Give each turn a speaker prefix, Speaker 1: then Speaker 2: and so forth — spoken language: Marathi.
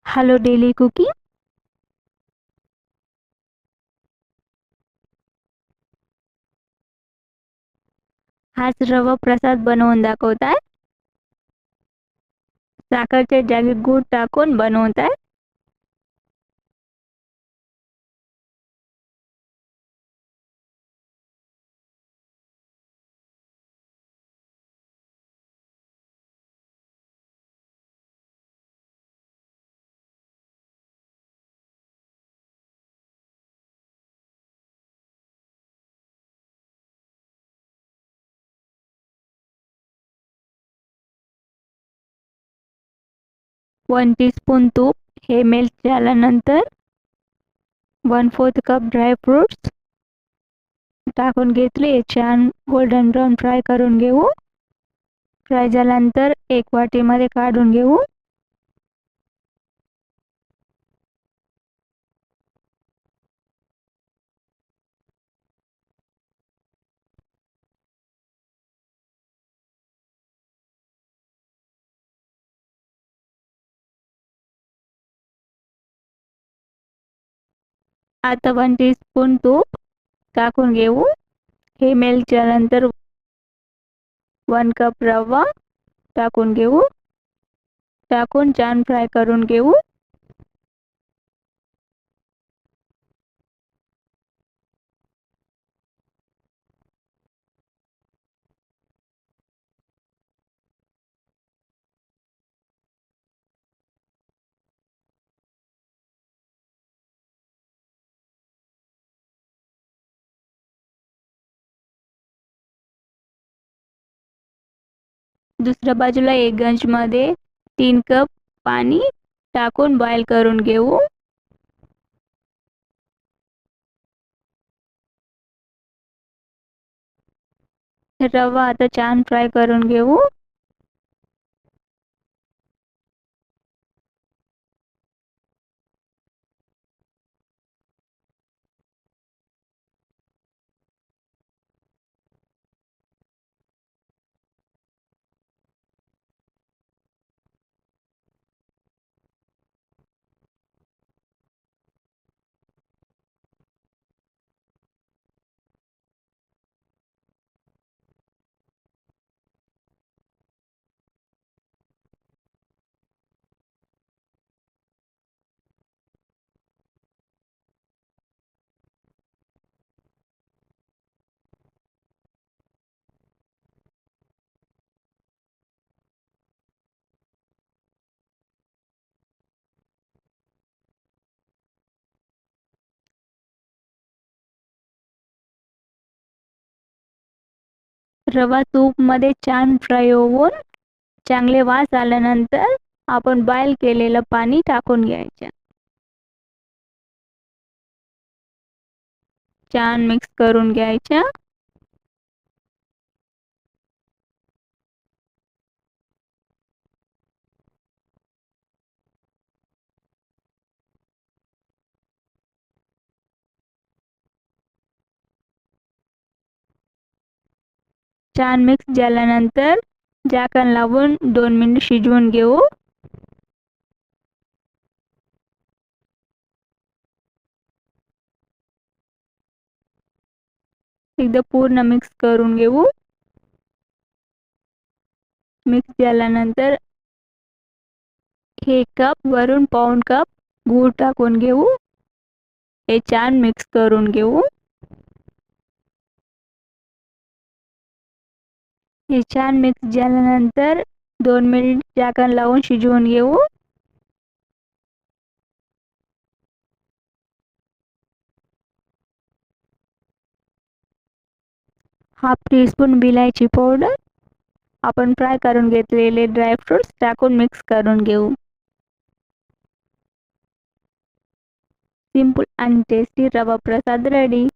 Speaker 1: Hello daily cooking. आज रवा प्रसाद बनवून दाखवताय. साखरच्या जागी गूळ टाकून बनवताय. वन टीस्पून तूप हे मेल्ट झाल्यानंतर 1/4 कप ड्रायफ्रुट्स टाकून घेतले. छान गोल्डन ब्राऊन फ्राय करून घेऊ. फ्राय झाल्यानंतर एक वाटीमध्ये काढून घेऊ. आता 1 टीस्पून तूप टाकून घेऊ. हे मेल्ट झाल्यानंतर 1 कप रवा टाकून घेऊ. टाकून छान फ्राय करून घेऊ. दुसऱ्या बाजूला एक गंजमध्ये 3 कप पाणी टाकून बॉईल करून घेऊ. रवा आता छान फ्राय करून घेऊ. रवा तूप मध्ये छान फ्राय होऊन चांगले वास आल्यानंतर आपण बॉईल केलेलं पाणी टाकून घ्यायचं. छान मिक्स करून घ्यायचं. छान मिक्स झाल्यानंतर झाकण लावून 2 मिनिट शिजवून घेऊ. एकदा पूर्ण मिक्स करून घेऊ. मिक्स झाल्यानंतर हे कप वरून पाऊण कप गूळ टाकून घेऊ. हे छान मिक्स करून घेऊ. हे छान मिक्स झाल्यानंतर 2 मिनिट झाकण लावून शिजवून घेऊ. हाफ टीस्पून विलायची पावडर आपण फ्राय करून घेतलेले ड्रायफ्रुट्स टाकून मिक्स करून घेऊ. सिंपल आणि टेस्टी रवा प्रसाद रेडी.